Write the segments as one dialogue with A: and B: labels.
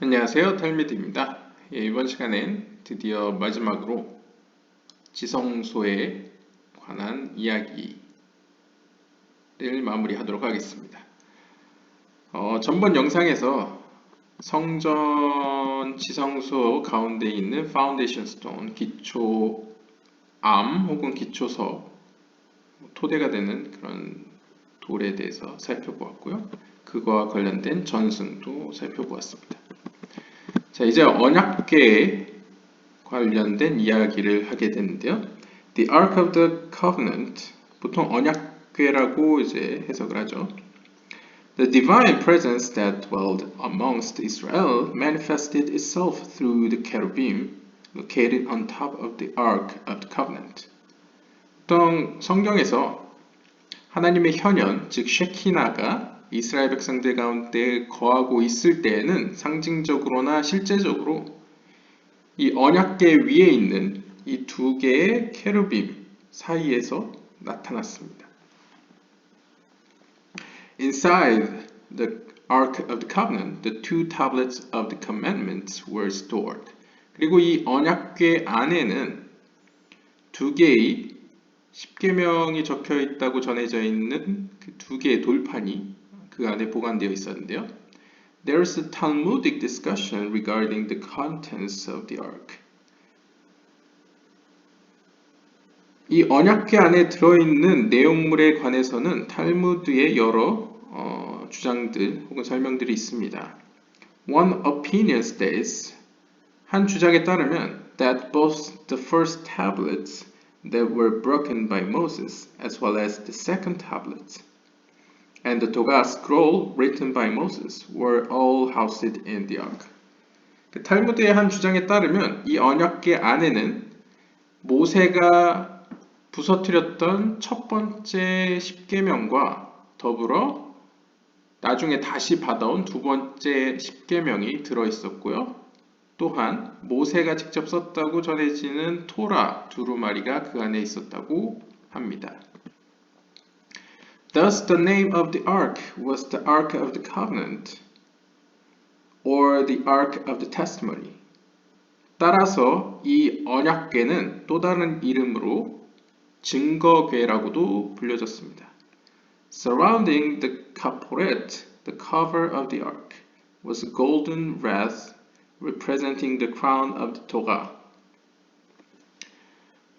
A: 안녕하세요, 탈미드입니다. 이번 시간엔 드디어 마지막으로 지성소에 관한 이야기를 마무리하도록 하겠습니다. 전번 영상에서 성전 지성소 가운데 있는 파운데이션 스톤, 기초암 혹은 기초석, 토대가 되는 그런 돌에 대해서 살펴보았고요. 그거와 관련된 전승도 살펴보았습니다. 자, 이제 언약궤에 관련된 이야기를 하게 되는데요. The Ark of the Covenant, 보통 언약궤라고 이제 해석을 하죠. The divine presence that dwelled amongst Israel manifested itself through the cherubim located on top of the Ark of the Covenant. 보통 성경에서 하나님의 현현, 즉 쉐키나가 이스라엘 백성들 가운데 거하고 있을 때에는 상징적으로나 실제적으로 이 언약궤 위에 있는 이 두 개의 케루빔 사이에서 나타났습니다. Inside the Ark of the Covenant, the two tablets of the commandments were stored. 그리고 이 언약궤 안에는 두 개의 십계명이 적혀 있다고 전해져 있는 그 두 개의 돌판이 그 안에 보관되어 있었는데요. There is a Talmudic discussion regarding the contents of the ark. 이 언약궤 안에 들어있는 내용물에 관해서는 탈무드의 여러 주장들 혹은 설명들이 있습니다. One opinion states, 한 주장에 따르면 that both the first tablets that were broken by Moses as well as the second tablets and the Torah scroll written by Moses were all housed in the ark. 탈무드의 한 주장에 따르면 이 언약궤 안에는 모세가 부서뜨렸던 첫 번째 십계명과 더불어 나중에 다시 받아온 두 번째 십계명이 들어있었고요. 또한 모세가 직접 썼다고 전해지는 토라 두루마리가 그 안에 있었다고 합니다. Thus the name of the ark was the Ark of the Covenant or the Ark of the Testimony. 따라서 이 언약궤는 또 다른 이름으로 증거궤라고도 불려졌습니다. Surrounding the caporet, the cover of the ark, was a golden wreath representing the crown of the Torah.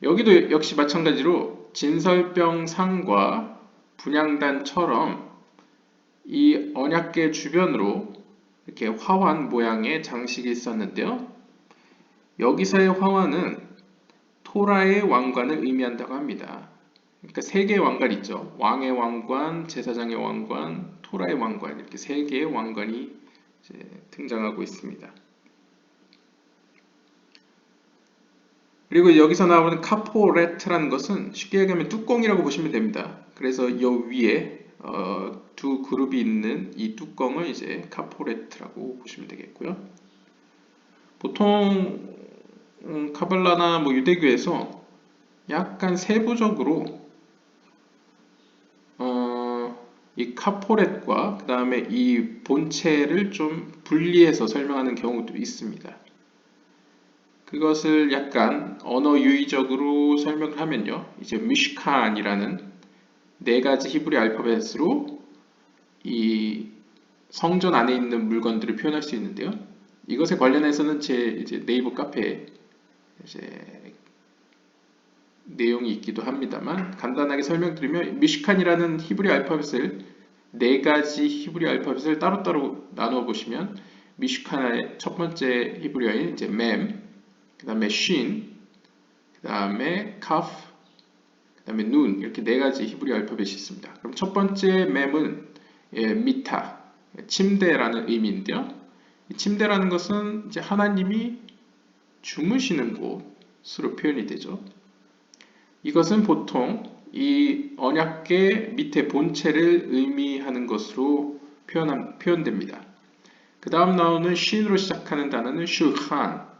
A: 여기도 역시 마찬가지로 진설병 상과 분향단처럼 이 언약궤 주변으로 이렇게 화환 모양의 장식이 있었는데요. 여기서의 화환은 토라의 왕관을 의미한다고 합니다. 그러니까 세 개의 왕관 있죠. 왕의 왕관, 제사장의 왕관, 토라의 왕관, 이렇게 세 개의 왕관이 이제 등장하고 있습니다. 그리고 여기서 나오는 카포레트라는 것은 쉽게 얘기하면 뚜껑이라고 보시면 됩니다. 그래서 이 위에 두 그룹이 있는 이 뚜껑을 이제 카포레트라고 보시면 되겠고요. 보통 카발라나 유대교에서 약간 세부적으로 이 카포렛과 그 다음에 이 본체를 좀 분리해서 설명하는 경우도 있습니다. 그것을 약간 언어 유의적으로 설명을 하면요, 이제 미시칸이라는 네 가지 히브리 알파벳으로 이 성전 안에 있는 물건들을 표현할 수 있는데요. 이것에 관련해서는 제 이제 네이버 카페에 이제 내용이 있기도 합니다만 간단하게 설명드리면 미시칸이라는 히브리 알파벳을 네 가지 히브리 알파벳을 따로따로 나누어 보시면 미시칸의 첫 번째 히브리어인 이제 맴, 그 다음에 쉰, 그 다음에 카프, 그 다음에 눈, 이렇게 네 가지 히브리 알파벳이 있습니다. 그럼 첫 번째 맴은 미타, 침대라는 의미인데요. 이 침대라는 것은 이제 하나님이 주무시는 곳으로 표현이 되죠. 이것은 보통 이 언약궤 밑에 본체를 의미하는 것으로 표현됩니다. 그 다음 나오는 쉰으로 시작하는 단어는 슈칸,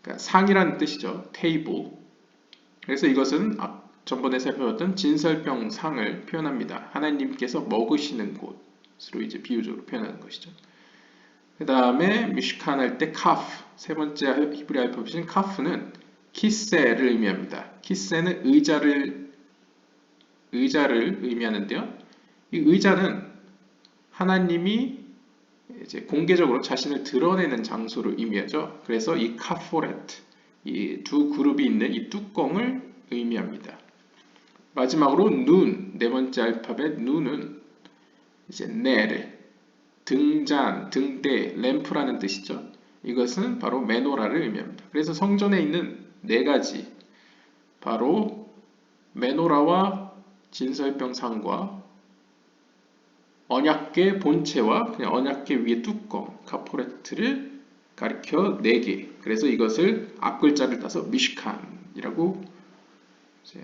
A: 그러니까 상이라는 뜻이죠. 테이블. 그래서 이것은 전번에 살펴봤던 진설병 상을 표현합니다. 하나님께서 먹으시는 곳으로 이제 비유적으로 표현하는 것이죠. 그 다음에 미시칸 할 때 카프, 세 번째 히브리 알파벳인 카프는 키세를 의미합니다. 키세는 의자를 의미하는데요. 이 의자는 하나님이 이제 공개적으로 자신을 드러내는 장소를 의미하죠. 그래서 이 카포레트, 이 두 그룹이 있는 이 뚜껑을 의미합니다. 마지막으로 눈, 네 번째 알파벳 눈은 이제 넬, 등잔, 등대, 램프라는 뜻이죠. 이것은 바로 메노라를 의미합니다. 그래서 성전에 있는 네 가지, 바로 메노라와 진설병상과 언약궤 본체와 그냥 언약궤 위의 뚜껑, 카포레트를 가리켜 네 개. 그래서 이것을 앞글자를 따서 미시칸이라고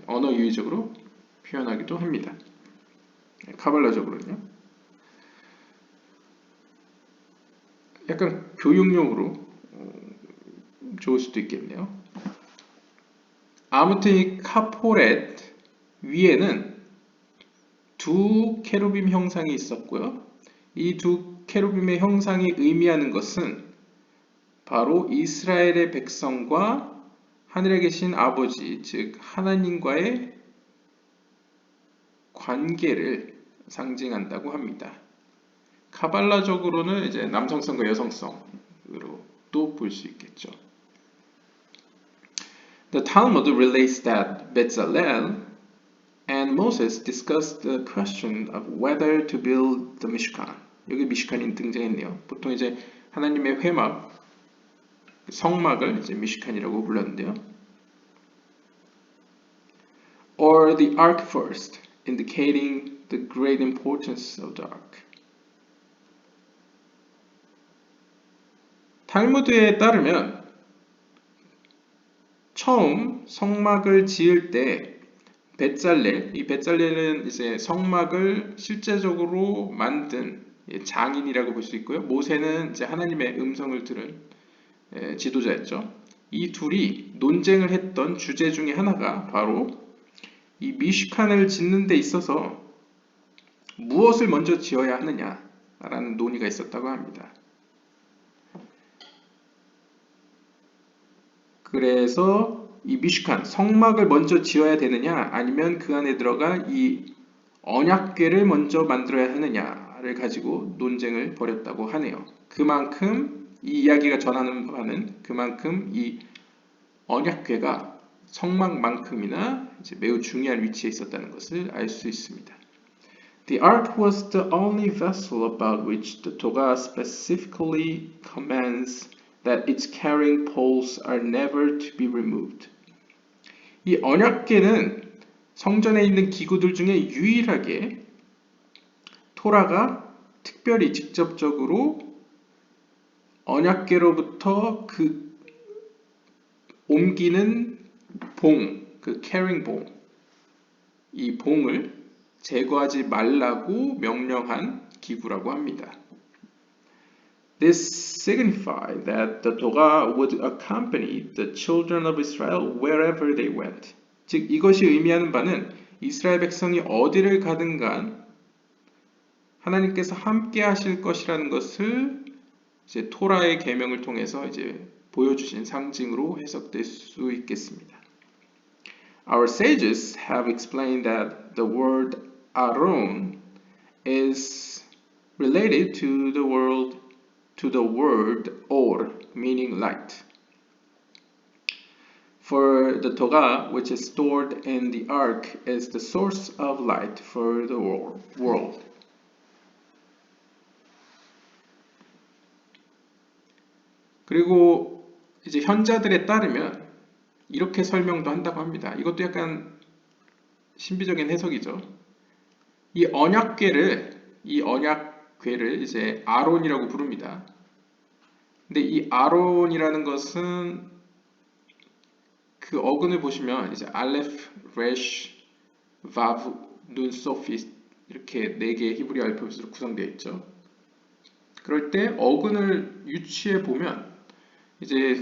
A: 언어 유의적으로 표현하기도 합니다. 카발라적으로는요. 약간 교육용으로 좋을 수도 있겠네요. 아무튼 이 카포렛 위에는 두 케루빔 형상이 있었고요. 이 두 케루빔의 형상이 의미하는 것은 바로 이스라엘의 백성과 하늘에 계신 아버지, 즉 하나님과의 관계를 상징한다고 합니다. 카발라적으로는 이제 남성성과 여성성으로 또 볼 수 있겠죠. The Talmud relates that Bezalel and Moses discussed the question of whether to build the Mishkan. 여기 미시칸이 등장했네요. 보통 이제 하나님의 회막, 성막을 이제 미시칸이라고 불렀는데요. Or the ark first, indicating the great importance of the ark. 탈무드에 따르면 처음 성막을 지을 때 벳살렐, 이 벳살렐은 이제 성막을 실제적으로 만든 장인이라고 볼 수 있고요. 모세는 이제 하나님의 음성을 들은 지도자였죠. 이 둘이 논쟁을 했던 주제 중에 하나가 바로 이 미시칸을 짓는 데 있어서 무엇을 먼저 지어야 하느냐라는 논의가 있었다고 합니다. 그래서 이 미시칸, 성막을 먼저 지어야 되느냐 아니면 그 안에 들어가 이 언약궤를 먼저 만들어야 하느냐를 가지고 논쟁을 벌였다고 하네요. 그만큼 이 이야기가 전하는 바는 그만큼 이 언약궤가 성막만큼이나 이제 매우 중요한 위치에 있었다는 것을 알 수 있습니다. The ark was the only vessel about which the Torah specifically commands that its carrying poles are never to be removed. 이 언약궤는 성전에 있는 기구들 중에 유일하게 토라가 특별히 직접적으로 언약궤로부터 그 옮기는 봉, 그 carrying 봉, 이 봉을 제거하지 말라고 명령한 기구라고 합니다. This signified that the Torah would accompany the children of Israel wherever they went. 즉 이것이 의미하는 바는 이스라엘 백성이 어디를 가든 간 하나님께서 함께 하실 것이라는 것을 이제 토라의 계명을 통해서 이제 보여주신 상징으로 해석될 수 있겠습니다. Our sages have explained that the word Aaron is related to the word or, meaning light. For the Torah, which is stored in the ark, is the source of light for the world. 그리고 이제 현자들에 따르면 이렇게 설명도 한다고 합니다. 이것도 약간 신비적인 해석이죠. 이 언약궤를 이제 아론이라고 부릅니다. 근데 이 아론이라는 것은 그 어근을 보시면 이제 알레프, 레쉬, 바브, 눈, 소피 이렇게 네 개의 히브리 알파벳으로 구성되어 있죠. 그럴 때 어근을 유추해 보면 이제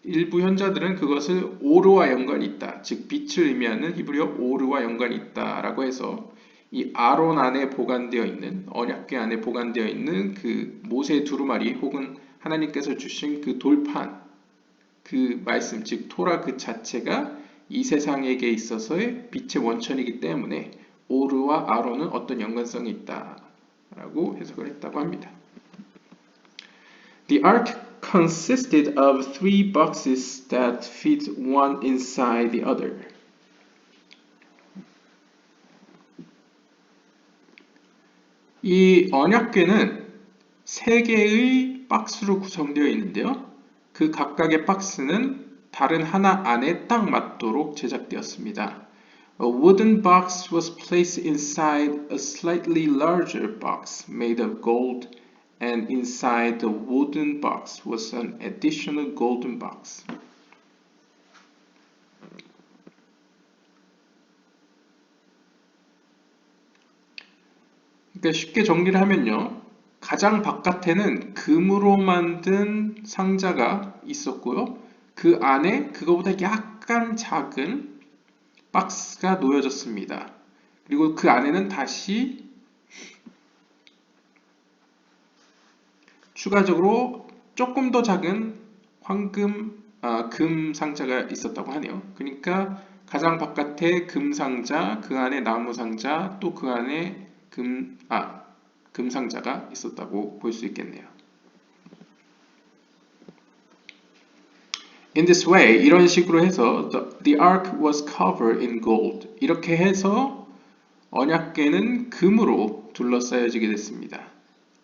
A: 일부 현자들은 그것을 오르와 연관이 있다, 즉 빛을 의미하는 히브리어 오르와 연관이 있다라고 해서 이 아론 안에 보관되어 있는 언약궤 안에 보관되어 있는 그 모세 두루마리 혹은 하나님께서 주신 그 돌판 그 말씀 즉 토라 그 자체가 이 세상에게 있어서의 빛의 원천이기 때문에 오르와 아론은 어떤 연관성이 있다라고 해석을 했다고 합니다. The ark consisted of three boxes that fit one inside the other. 이 언약궤는 세 개의 박스로 구성되어 있는데요. 그 각각의 박스는 다른 하나 안에 딱 맞도록 제작되었습니다. A wooden box was placed inside a slightly larger box made of gold, and inside the wooden box was an additional golden box. 그러니까 쉽게 정리를 하면요. 가장 바깥에는 금으로 만든 상자가 있었고요. 그 안에 그거보다 약간 작은 박스가 놓여졌습니다. 그리고 그 안에는 다시 추가적으로 조금 더 작은 금 상자가 있었다고 하네요. 그러니까 가장 바깥에 금 상자, 그 안에 나무 상자, 또 그 안에 금 상자가 있었다고 볼 수 있겠네요. In this way, 이런 식으로 해서 the ark was covered in gold. 이렇게 해서 언약궤는 금으로 둘러싸여지게 됐습니다.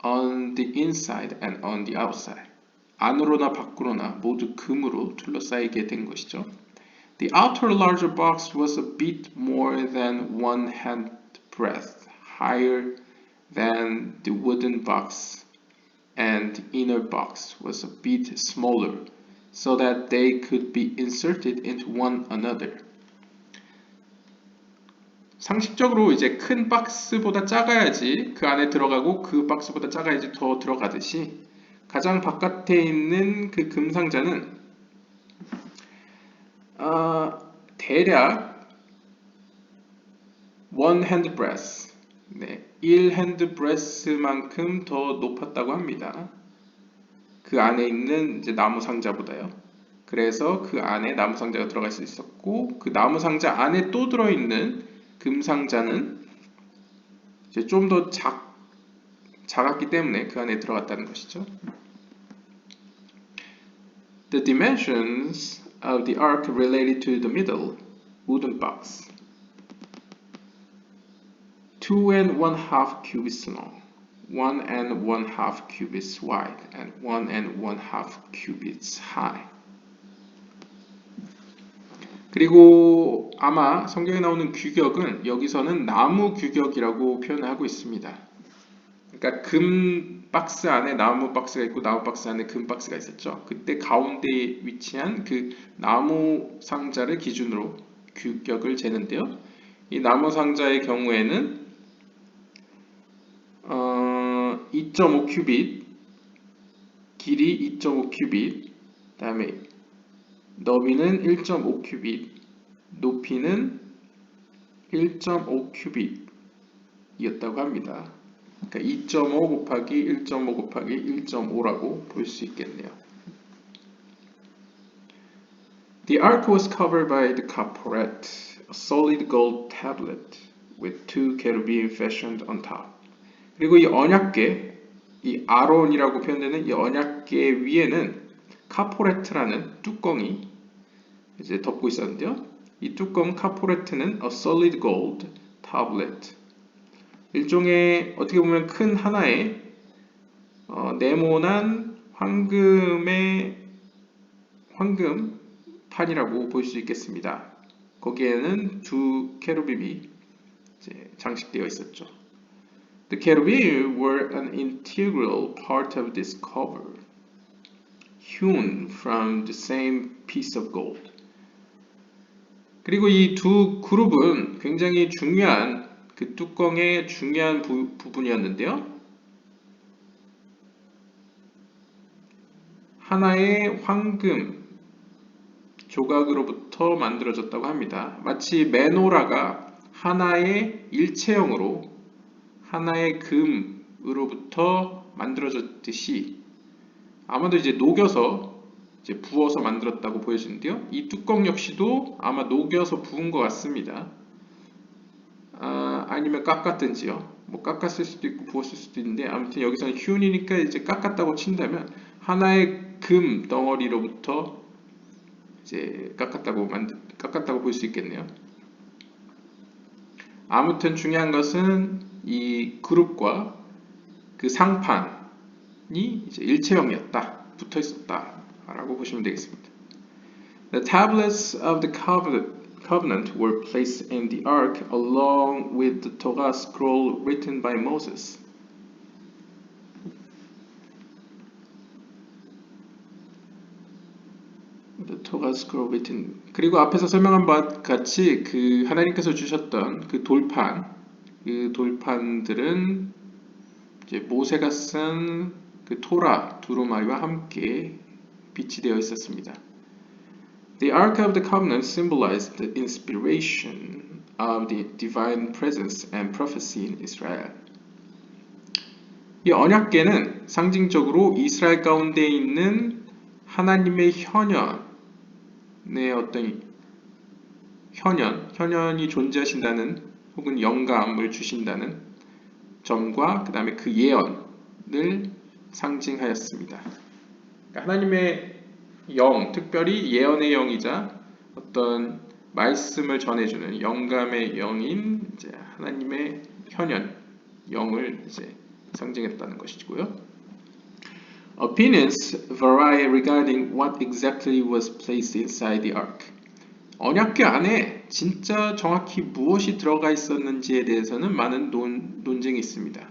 A: On the inside and on the outside. 안으로나 밖으로나 모두 금으로 둘러싸이게 된 것이죠. The outer larger box was a bit more than one hand breadth higher than the wooden box, and the inner box was a bit smaller, so that they could be inserted into one another. 상식적으로 이제 큰 박스보다 작아야지 그 안에 들어가고 그 박스보다 작아야지 더 들어가듯이 가장 바깥에 있는 그 금상자는 대략 one hand breadth, 1핸드 브레스만큼 더 높았다고 합니다. 그 안에 있는 이제 나무 상자보다요. 그래서 그 안에 나무 상자가 들어갈 수 있었고 그 나무 상자 안에 또 들어있는 금 상자는 이제 좀 더 작았기 때문에 그 안에 들어갔다는 것이죠. The dimensions of the ark related to the middle wooden box. 2 1/2 cubits long, 1 1/2 cubits wide, and 1 1/2 cubits high. 그리고 아마 성경에 나오는 규격은 여기서는 나무 규격이라고 표현을 하고 있습니다. 그러니까 금 박스 안에 나무 박스가 있고 나무 박스 안에 금 박스가 있었죠. 그때 가운데에 위치한 그 나무 상자를 기준으로 규격을 재는데요. 이 나무 상자의 경우에는 2.5 큐빗, 길이 2.5 큐빗, 다음에 너비는 1.5 큐빗, 높이는 1.5 큐빗이었다고 합니다. 그러니까 2.5 곱하기 1.5 곱하기 1.5라고 볼 수 있겠네요. The ark was covered by the kaporet, a solid gold tablet with two cherubim fashioned on top. 그리고 이 언약궤, 이 아론이라고 표현되는 이 언약궤 위에는 카포레트라는 뚜껑이 이제 덮고 있었는데요. 이 뚜껑 카포레트는 a solid gold tablet, 일종의 어떻게 보면 큰 하나의 네모난 황금판이라고 볼 수 있겠습니다. 거기에는 두 케루빔이 이제 장식되어 있었죠. The cherubim were an integral part of this cover, hewn from the same piece of gold. 그리고 이 두 그룹은 굉장히 중요한 그 뚜껑의 중요한 부분이었는데요. 하나의 황금 조각으로부터 만들어졌다고 합니다. 마치 메노라가 하나의 일체형으로 하나의 금으로부터 만들어졌듯이 아마도 이제 녹여서 이제 부어서 만들었다고 보여지는데요. 이 뚜껑 역시도 아마 녹여서 부은 것 같습니다. 아니면 깎았든지요. 뭐 깎았을 수도 있고 부었을 수도 있는데 아무튼 여기서는 흄이니까 이제 깎았다고 친다면 하나의 금 덩어리로부터 이제 깎았다고 볼 수 있겠네요. 아무튼 중요한 것은 이 그룹과 그 상판이 이제 일체형이었다, 붙어 있었다라고 보시면 되겠습니다. The tablets of the covenant were placed in the ark along with the Torah scroll written by Moses. The Torah scroll written. 그리고 앞에서 설명한 바와 같이 그 하나님께서 주셨던 그 돌판들은 이제 모세가 쓴 그 토라 두루마리와 함께 비치되어 있었습니다. The Ark of the Covenant symbolized the inspiration of the divine presence and prophecy in Israel. 이 언약궤는 상징적으로 이스라엘 가운데 있는 하나님의 현현의 어떤 현현이 존재하신다는 혹은 영감을 주신다는 점과 그 다음에 그 예언을 상징하였습니다. 그러니까 하나님의 영, 특별히 예언의 영이자 어떤 말씀을 전해주는 영감의 영인 이제 하나님의 현현, 영을 이제 상징했다는 것이고요. Opinions vary regarding what exactly was placed inside the ark. 언약궤 안에 진짜 정확히 무엇이 들어가 있었는지에 대해서는 많은 논쟁이 있습니다.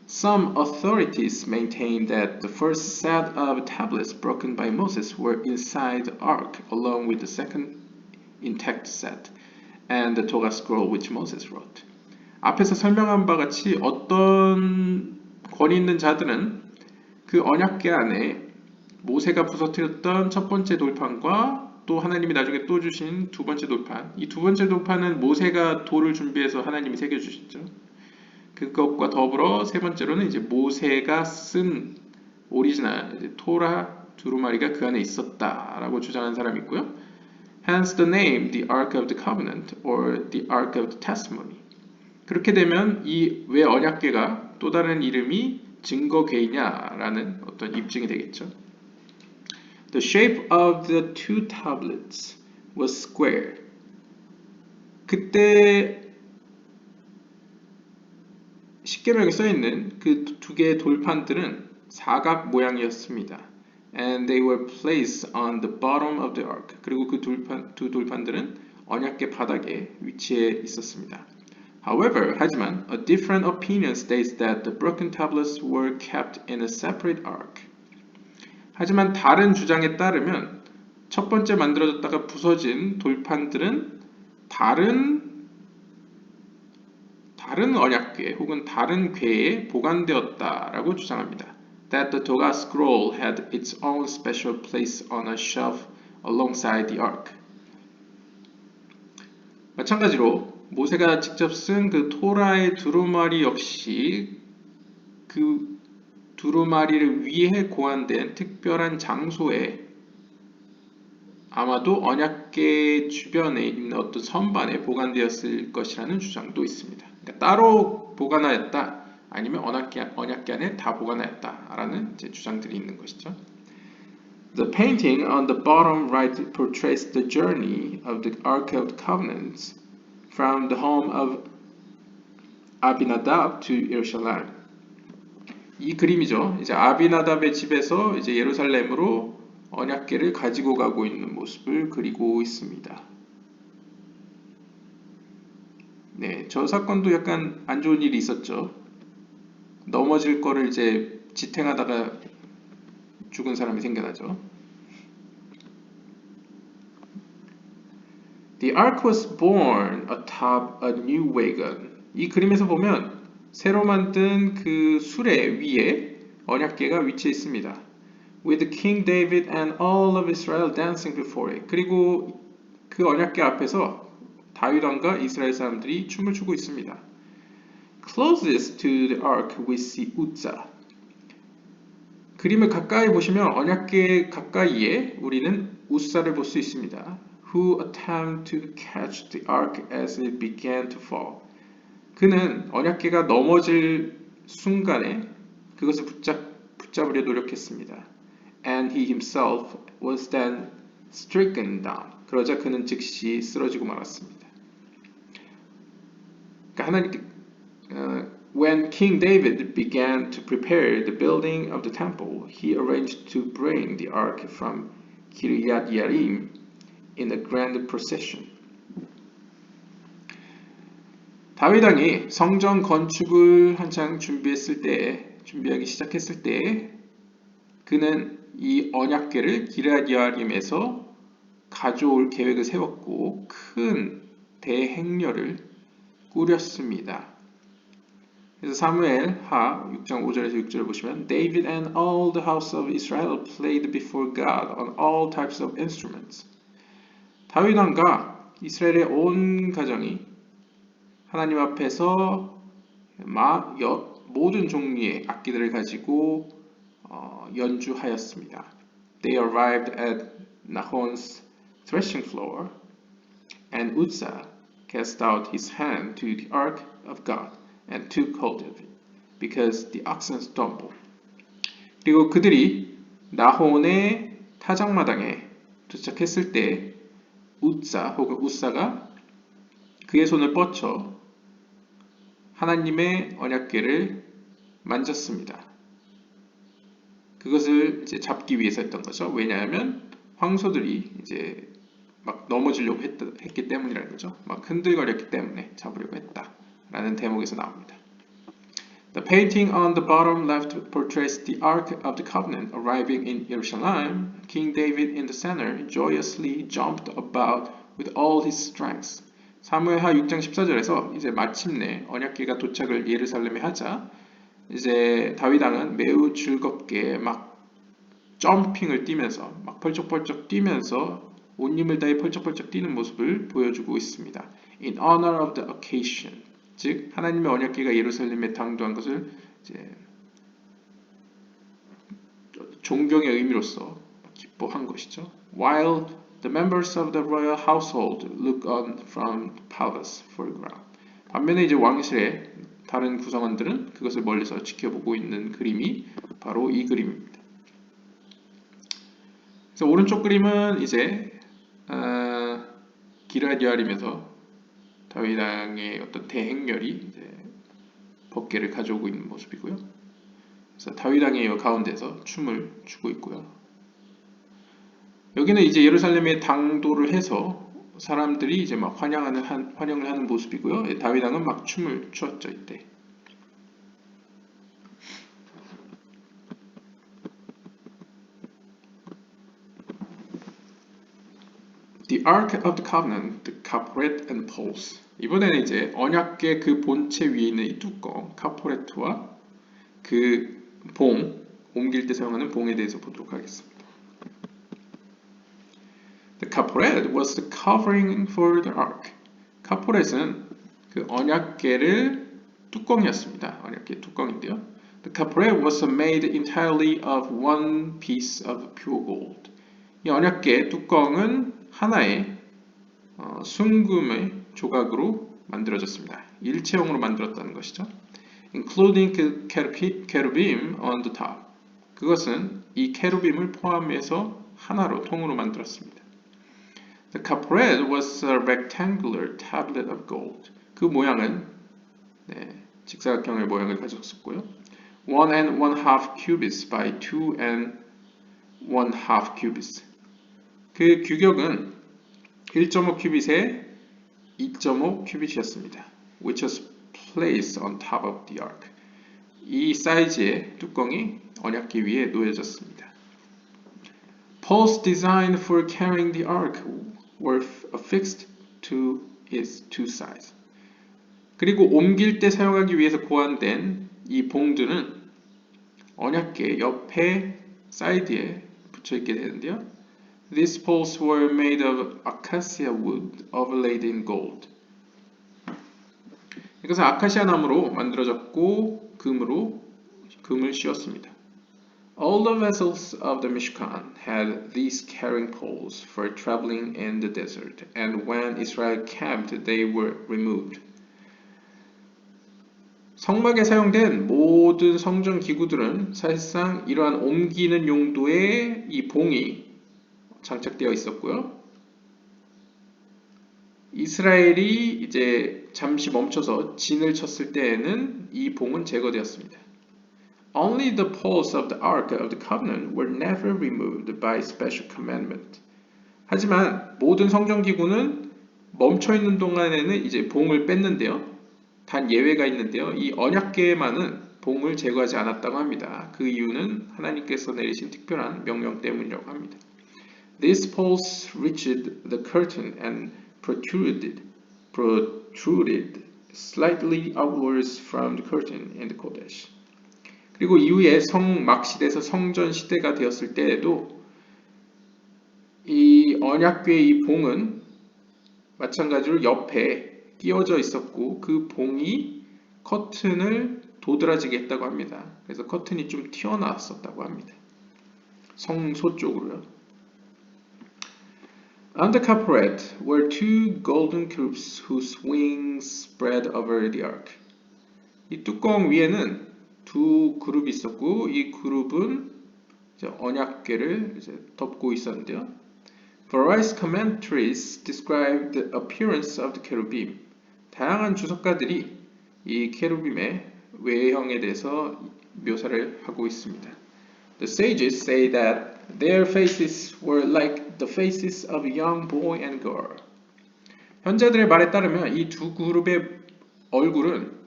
A: Some authorities maintain that the first set of tablets broken by Moses were inside the ark along with the second intact set and the Torah scroll which Moses wrote. 앞에서 설명한 바 같이 어떤 권위 있는 자들은 그 언약궤 안에 모세가 부서뜨렸던 첫 번째 돌판과 또 하나님이 나중에 또 주신 두 번째 돌판, 이 두 번째 돌판은 모세가 돌을 준비해서 하나님이 새겨주셨죠. 그것과 더불어 세 번째로는 이제 모세가 쓴 오리지널 이제 토라 두루마리가 그 안에 있었다라고 주장하는 사람이 있고요. Hence the name, the Ark of the Covenant or the Ark of the Testimony. 그렇게 되면 이 왜 언약궤가 또 다른 이름이 증거궤냐라는 어떤 입증이 되겠죠. The shape of the two tablets was square. 그때 십계명에 써있는 그 두 개의 돌판들은 사각 모양이었습니다. And they were placed on the bottom of the ark. 그리고 그 두 돌판들은 언약궤 바닥에 위치해 있었습니다. However, 하지만 a different opinion states that the broken tablets were kept in a separate ark. 하지만 다른 주장에 따르면 첫 번째 만들어졌다가 부서진 돌판들은 다른 언약궤 혹은 다른 궤에 보관되었다라고 주장합니다. That the Torah scroll had its own special place on a shelf alongside the ark. 마찬가지로 모세가 직접 쓴 그 토라의 두루마리 역시 그 두루마리를 위해 고안된 특별한 장소에 아마도 언약궤 주변에 있는 어떤 선반에 보관되었을 것이라는 주장도 있습니다. 그러니까 따로 보관하였다 아니면 언약궤 안에 다 보관하였다라는 주장들이 있는 것이죠. The painting on the bottom right portrays the journey of the Ark of the Covenant from the home of Abinadab to Jerusalem. 이 그림이죠. 이제 아비나답의 집에서 이제 예루살렘으로 언약궤를 가지고 가고 있는 모습을 그리고 있습니다. 네, 저 사건도 약간 안 좋은 일이 있었죠. 넘어질 거를 이제 지탱하다가 죽은 사람이 생겨나죠. The ark was borne atop a new wagon. 이 그림에서 보면 새로 만든 그 수레 위에 언약궤가 위치해 있습니다. With King David and all of Israel dancing before it. 그리고 그 언약궤 앞에서 다윗 왕과 이스라엘 사람들이 춤을 추고 있습니다. Closest to the ark we see Uzzah. 그림을 가까이 보시면 언약궤 가까이에 우리는 우사를 볼 수 있습니다. Who attempted to catch the ark as it began to fall. 그는 언약궤가 넘어질 순간에 그것을 붙잡으려 노력했습니다. And he himself was then stricken down. 그러자 그는 즉시 쓰러지고 말았습니다. 그러니까 When King David began to prepare the building of the temple, he arranged to bring the ark from Kiryat Yearim in a grand procession. 다윗 왕이 성전 건축을 한창 준비하기 시작했을 때, 그는 이 언약궤를 기럇 여아림에서 가져올 계획을 세웠고 큰 대행렬을 꾸렸습니다. 그래서 사무엘하 6장 5절에서 6절을 보시면 David and all the house of Israel played before God on all types of instruments. 다윗 왕과 이스라엘의 온 가정이 하나님 앞에서 모든 종류의 악기들을 가지고 연주하였습니다. They arrived at Nahon's threshing floor, and Uzzah cast out his hand to the ark of God and took hold of it, because the oxen stumbled. 그리고 그들이 나혼의 타작마당에 도착했을 때 우사가 그의 손을 뻗쳐 하나님의 언약궤를 만졌습니다. 그것을 이제 잡기 위해서 했던 거죠. 왜냐하면 황소들이 이제 막 넘어지려고 했기 때문이라는 거죠. 막 흔들거렸기 때문에 잡으려고 했다라는 대목에서 나옵니다. The painting on the bottom left portrays the Ark of the Covenant arriving in Jerusalem. King David in the center joyously jumped about with all his strength. 사무엘하 6장 14절에서 이제 마침내 언약궤가 도착을 예루살렘에 하자 이제 다윗 왕은 매우 즐겁게 막 점핑을 뛰면서 막 펄쩍펄쩍 뛰면서 온 힘을 다해 펄쩍펄쩍 뛰는 모습을 보여주고 있습니다. In honor of the occasion, 즉 하나님의 언약궤가 예루살렘에 당도한 것을 이제 존경의 의미로서 기뻐한 것이죠. While the members of the royal household look on from the palace foreground. 반면에 이제 왕실의 다른 구성원들은 그것을 멀리서 지켜보고 있는 그림이 바로 이 그림입니다. 그래서 오른쪽 그림은 이제 기럇 여아림에서 다윗 왕의 어떤 대행렬이 이제 법궤를 가져오고 있는 모습이고요. 그래서 다윗 왕의 가운데서 춤을 추고 있고요. 여기는 이제 예루살렘에 당도를 해서 사람들이 이제 막 환영을 하는 모습이고요. 다윗 왕은 막 춤을 추었죠 이때. The Ark of the Covenant, the Kaporet and Poles. 이번에는 이제 언약궤 그 본체 위에 있는 이 뚜껑, 카포레트와 그 봉, 옮길 때 사용하는 봉에 대해서 보도록 하겠습니다. The Kaporet was the covering for the ark. 카포렛은 그 언약궤를 뚜껑이었습니다. 언약궤 뚜껑인데요. The Kaporet was made entirely of one piece of pure gold. 이 언약궤 뚜껑은 하나의 순금의 조각으로 만들어졌습니다. 일체형으로 만들었다는 것이죠. Including the cherubim on the top. 그것은 이 케루빔을 포함해서 하나로 통으로 만들었습니다. The Kaporet was a rectangular tablet of gold. 그 모양은 직사각형의 모양을 가졌었고요. 1.5 cubits by 2.5 cubits. 그 규격은 1.5 큐빗에 2.5 큐빗이었습니다. Which was placed on top of the ark. 이 사이즈의 뚜껑이 언약궤 위에 놓여졌습니다. Poles designed for carrying the ark were affixed to its two sides. 그리고 옮길 때 사용하기 위해서 고안된 이 봉들은 언약궤 옆에 사이드에 붙여 있게 되는데요. These poles were made of acacia wood overlaid in gold. 이것은 아카시아 나무로 만들어졌고 금을 씌웠습니다. All the vessels of the Mishkan had these carrying poles for traveling in the desert, and when Israel camped, they were removed. 성막에 사용된 모든 성전 기구들은 사실상 이러한 옮기는 용도의 이 봉이 장착되어 있었고요. 이스라엘이 이제 잠시 멈춰서 진을 쳤을 때에는 이 봉은 제거되었습니다. Only the poles of the Ark of the Covenant were never removed by special commandment. 하지만 모든 성전 기구는 멈춰 있는 동안에는 이제 봉을 뺐는데요. 단 예외가 있는데요. 이 언약궤만은 봉을 제거하지 않았다고 합니다. 그 이유는 하나님께서 내리신 특별한 명령 때문이라고 합니다. These poles reached the curtain and protruded slightly outwards from the curtain in the Kodesh. 그리고 이후에 성막 시대에서 성전 시대가 되었을 때에도 이 언약궤의 이 봉은 마찬가지로 옆에 끼워져 있었고 그 봉이 커튼을 도드라지게 했다고 합니다. 그래서 커튼이 좀 튀어나왔었다고 합니다. 성소 쪽으로요. On the carpet were two golden cubes whose wings spread over the ark. 이 뚜껑 위에는 두 그룹이 있었고 이 그룹은 언약궤를 덮고 있었는데요. Various commentaries describe the appearance of the cherubim. 다양한 주석가들이 이 케루빔의 외형에 대해서 묘사를 하고 있습니다. The sages say that their faces were like the faces of a young boy and girl. 현자들의 말에 따르면 이 두 그룹의 얼굴은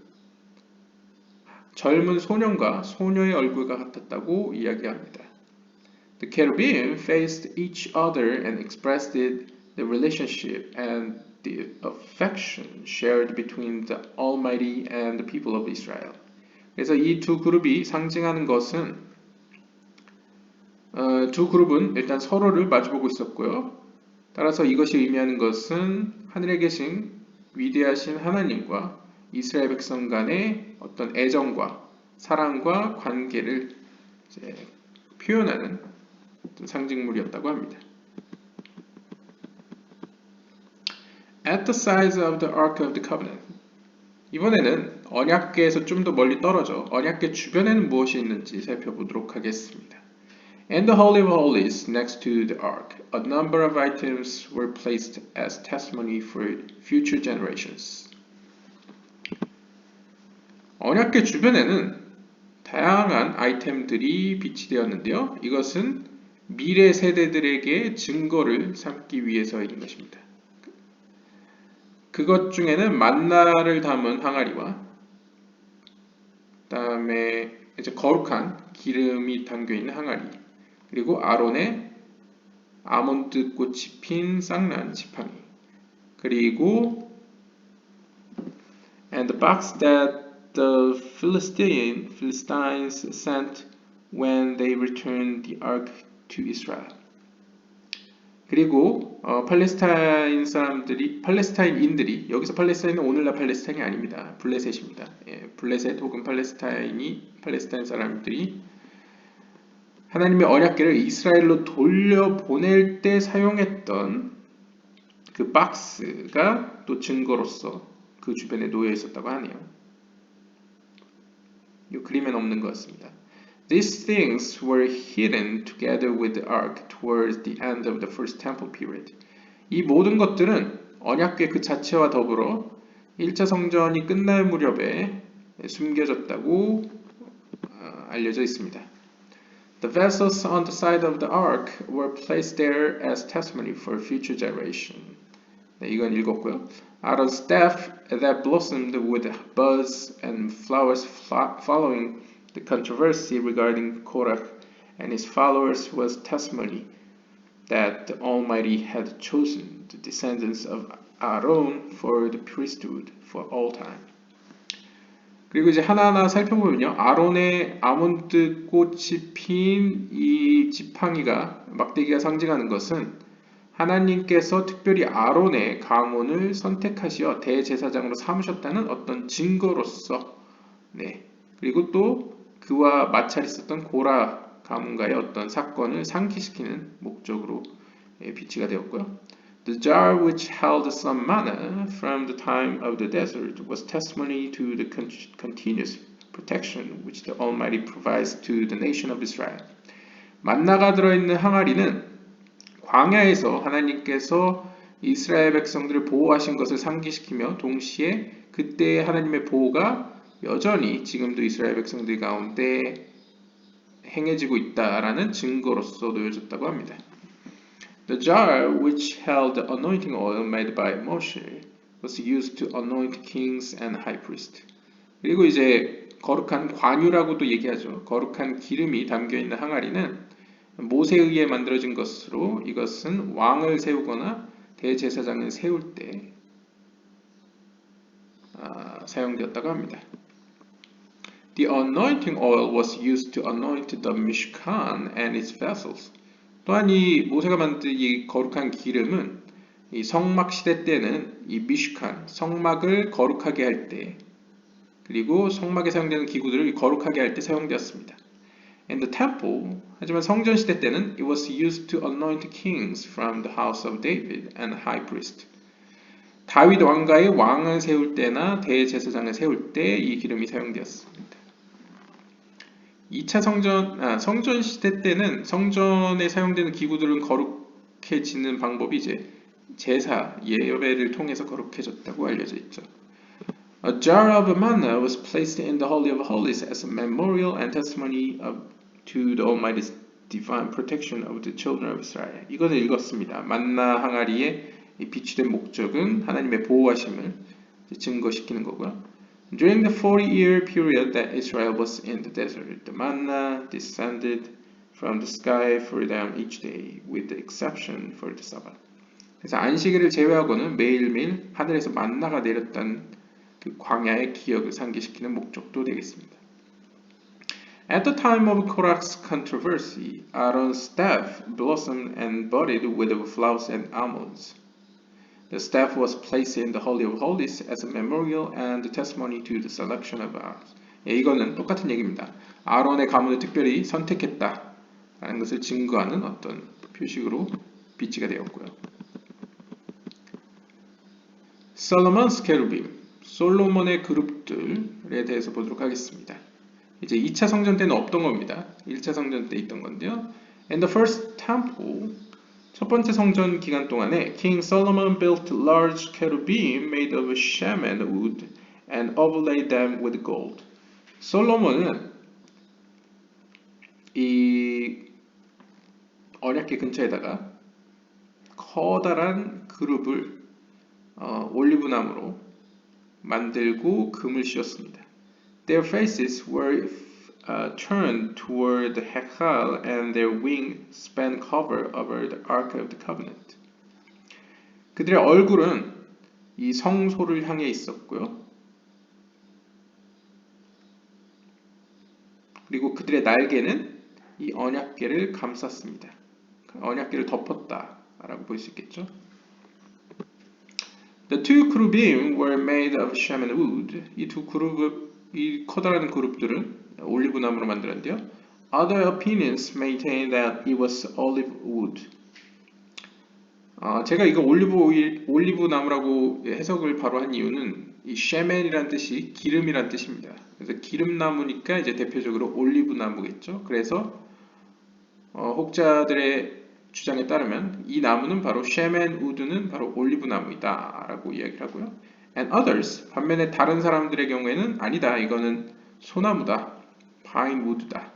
A: 젊은 소년과 소녀의 얼굴과 같았다고 이야기합니다. The cherubim faced each other and expressed the relationship and the affection shared between the Almighty and the people of Israel. 그래서 이 두 그룹이 상징하는 것은 두 그룹은 일단 서로를 마주보고 있었고요. 따라서 이것이 의미하는 것은 하늘에 계신 위대하신 하나님과 이스라엘 백성 간의 어떤 애정과 사랑과 관계를 표현하는 상징물이었다고 합니다. At the sides of the Ark of the Covenant. 이번에는 언약궤에서 좀 더 멀리 떨어져 언약궤 주변에는 무엇이 있는지 살펴보도록 하겠습니다. In the Holy of Holies next to the Ark, a number of items were placed as testimony for future generations. 언약궤 주변에는 다양한 아이템들이 비치되었는데요. 이것은 미래 세대들에게 증거를 삼기 위해서인 것입니다. 그것 중에는 만나를 담은 항아리와 그다음에 이제 거룩한 기름이 담겨 있는 항아리, 그리고 아론의 아몬드 꽃이 핀 쌍난 지팡이, 그리고 and the box that the Philistines sent when they returned the ark to Israel. 그리고 팔레스타인인들이 여기서 팔레스타인은 오늘날 팔레스타인이 아닙니다. 블레셋입니다. 블레셋 혹은 팔레스타인 사람들이 하나님의 언약궤를 이스라엘로 돌려보낼 때 사용했던 그 박스가 또 증거로서 그 주변에 놓여 있었다고 하네요. 이 그림엔 없는 것 같습니다. These things were hidden together with the ark towards the end of the first temple period. 이 모든 것들은 언약궤 그 자체와 더불어 1차 성전이 끝날 무렵에 숨겨졌다고 알려져 있습니다. The vessels on the side of the ark were placed there as testimony for future generation. 네, 이건 읽었고요. Aaron's staff that blossomed with buds and flowers following the controversy regarding Korach and his followers was testimony that the Almighty had chosen the descendants of Aaron for the priesthood for all time. 그리고 이제 하나하나 살펴보면요. 아론의 아몬드 꽃이 핀 이 지팡이가 막대기가 상징하는 것은 하나님께서 특별히 아론의 가문을 선택하시어 대제사장으로 삼으셨다는 어떤 증거로서 네. 그리고 또 그와 마찰 있었던 고라 가문과의 어떤 사건을 상기시키는 목적으로 비치가 되었고요. The jar which held some manna from the time of the desert was testimony to the continuous protection which the Almighty provides to the nation of Israel. 만나가 들어있는 항아리는 광야에서 하나님께서 이스라엘 백성들을 보호하신 것을 상기시키며 동시에 그때의 하나님의 보호가 여전히 지금도 이스라엘 백성들 가운데 행해지고 있다라는 증거로서 놓여졌다고 합니다. The jar which held the anointing oil made by Moshe was used to anoint kings and high priests. 그리고 이제 거룩한 관유라고도 얘기하죠. 거룩한 기름이 담겨있는 항아리는 모세에 의해 만들어진 것으로 이것은 왕을 세우거나 대제사장을 세울 때 사용되었다고 합니다. The anointing oil was used to anoint the Mishkan and its vessels. 또한 이 모세가 만든 이 거룩한 기름은 이 성막 시대 때는 이 미슈칸, 성막을 거룩하게 할 때, 그리고 성막에 사용되는 기구들을 거룩하게 할 때 사용되었습니다. In the temple, 하지만 성전 시대 때는 it was used to anoint kings from the house of David and high priest. 다윗 왕가의 왕을 세울 때나 대제사장을 세울 때 이 기름이 사용되었습니다. 2차 성전 시대 때는 성전에 사용되는 기구들은 거룩해지는 방법이 이제 제사, 예배를 통해서 거룩해졌다고 알려져 있죠. A jar of manna was placed in the Holy of Holies as a memorial and testimony to the Almighty's divine protection of the children of Israel. 이것을 읽었습니다. 만나 항아리에 비추된 목적은 하나님의 보호하심을 증거시키는 거고요. During the 40-year period that Israel was in the desert, the manna descended from the sky for them each day, with the exception for the Sabbath. 그래서 안식일을 제외하고는 매일매일 하늘에서 만나가 내렸다는 그 광야의 기억을 상기시키는 목적도 되겠습니다. At the time of Korach's controversy, Aaron's staff blossomed and budded with flowers and almonds. The staff was placed in the Holy of Holies as a memorial and testimony to the selection of Aaron. 이거는 똑같은 얘기입니다. 아론의 가문을 특별히 선택했다라는 것을 증거하는 어떤 표식으로 비치가 되었고요. Solomon's cherubim, 솔로몬의 그룹들에 대해서 보도록 하겠습니다. 이제 2차 성전 때는 없던 겁니다. 1차 성전 때 있던 건데요. In the first temple, 첫 번째 성전 기간 동안에 King Solomon built large cherubim made of shaman wood and overlaid them with gold. 솔로몬은 이 언약궤 근처에다가 커다란 그룹을 올리브나무로 만들고 금을 씌웠습니다. Their faces were turned toward the Hekal and their wings span cover over the Ark of the Covenant. 그들의 얼굴은 이 성소를 향해 있었고요. 그리고 그들의 날개는 이 언약궤를 감쌌습니다. 언약궤를 덮었다라고 볼 수 있겠죠. The two cherubim were made of shaman wood. 이 커다란 그룹들은 올리브나무로 만들었는데요. Other opinions maintain that it was olive wood. 제가 이거 올리브나무라고 해석을 바로 한 이유는 이 쉐맨이란 뜻이 기름이란 뜻입니다. 그래서 기름나무니까 이제 대표적으로 올리브나무겠죠. 그래서 혹자들의 주장에 따르면 이 나무는 바로 쉐맨 우드는 바로 올리브나무이다라고 이야기를 하고요. And others, 반면에 다른 사람들의 경우에는 아니다. 이거는 소나무다. 파인 우드다.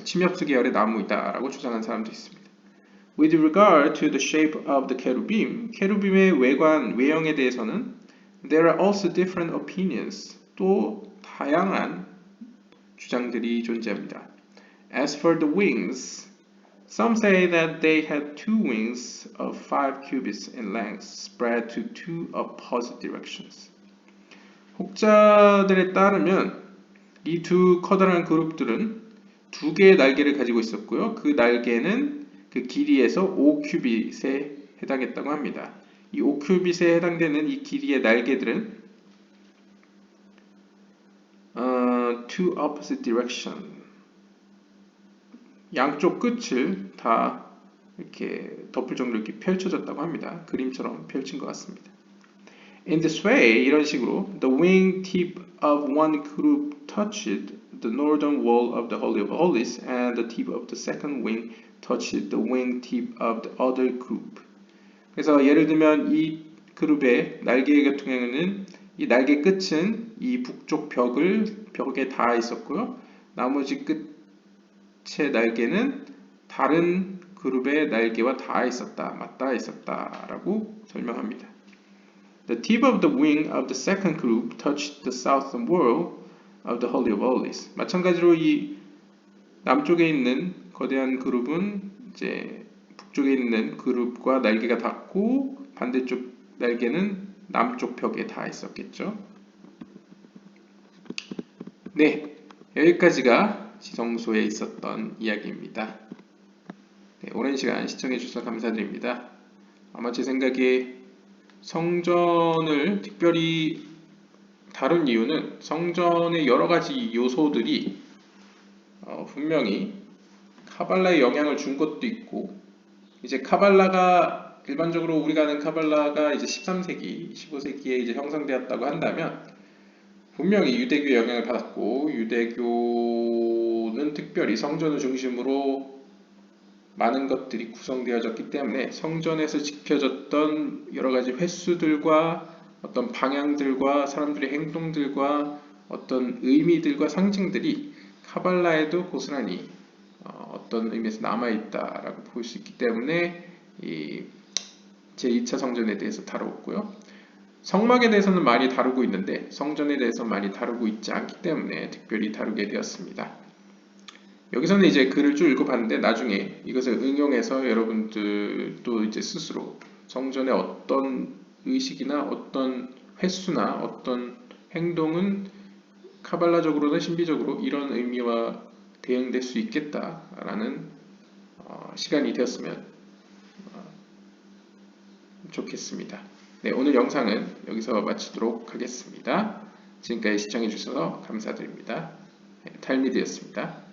A: 침엽수 계열의 나무이다라고 주장한 사람도 있습니다. With regard to the shape of the cherubim, 케루빔의 외형에 대해서는 there are also different opinions. 또 다양한 주장들이 존재합니다. As for the wings, some say that they had two wings of 5 cubits in length, spread to two opposite directions. 혹자들에 따르면 이 두 커다란 그룹들은 두 개의 날개를 가지고 있었고요. 그 날개는 그 길이에서 5큐빗에 해당했다고 합니다. 이 5큐빗에 해당되는 이 길이의 날개들은 two opposite direction, 양쪽 끝을 다 이렇게 덮을 정도로 이렇게 펼쳐졌다고 합니다. 그림처럼 펼친 것 같습니다. In this way, 이런 식으로 the wing tip of one group touched the northern wall of the Holy of Holies and the tip of the second wing touched the wing tip of the other group. 그래서 예를 들면 이 그룹의 날개 계통에는 이 날개 끝은 이 북쪽 벽에 닿아 있었고요. 나머지 끝의 날개는 다른 그룹의 날개와 닿아 있었다, 맞닿아 있었다라고 설명합니다. The tip of the wing of the second group touched the southern wall of the Holy of Holies. 마찬가지로 이 남쪽에 있는 거대한 그룹은 이제 북쪽에 있는 그룹과 날개가 닿고 반대쪽 날개는 남쪽 벽에 닿아 있었겠죠. 네, 여기까지가 지성소에 있었던 이야기입니다. 네, 오랜 시간 시청해 주셔서 감사드립니다. 아마 제 생각에 성전을 특별히 다룬 이유는 성전의 여러 가지 요소들이 분명히 카발라에 영향을 준 것도 있고, 이제 카발라가 일반적으로 우리가 아는 카발라가 이제 13세기, 15세기에 이제 형성되었다고 한다면 분명히 유대교의 영향을 받았고, 유대교는 특별히 성전을 중심으로 많은 것들이 구성되어졌기 때문에 성전에서 지켜졌던 여러 가지 횟수들과 어떤 방향들과 사람들의 행동들과 어떤 의미들과 상징들이 카발라에도 고스란히 어떤 의미에서 남아있다라고 볼 수 있기 때문에 이 제2차 성전에 대해서 다루었고요. 성막에 대해서는 많이 다루고 있는데 성전에 대해서 많이 다루고 있지 않기 때문에 특별히 다루게 되었습니다. 여기서는 이제 글을 쭉 읽어봤는데 나중에 이것을 응용해서 여러분들도 이제 스스로 성전의 어떤 의식이나 어떤 횟수나 어떤 행동은 카발라적으로나 신비적으로 이런 의미와 대응될 수 있겠다라는 시간이 되었으면 좋겠습니다. 네, 오늘 영상은 여기서 마치도록 하겠습니다. 지금까지 시청해 주셔서 감사드립니다. 탈미드였습니다.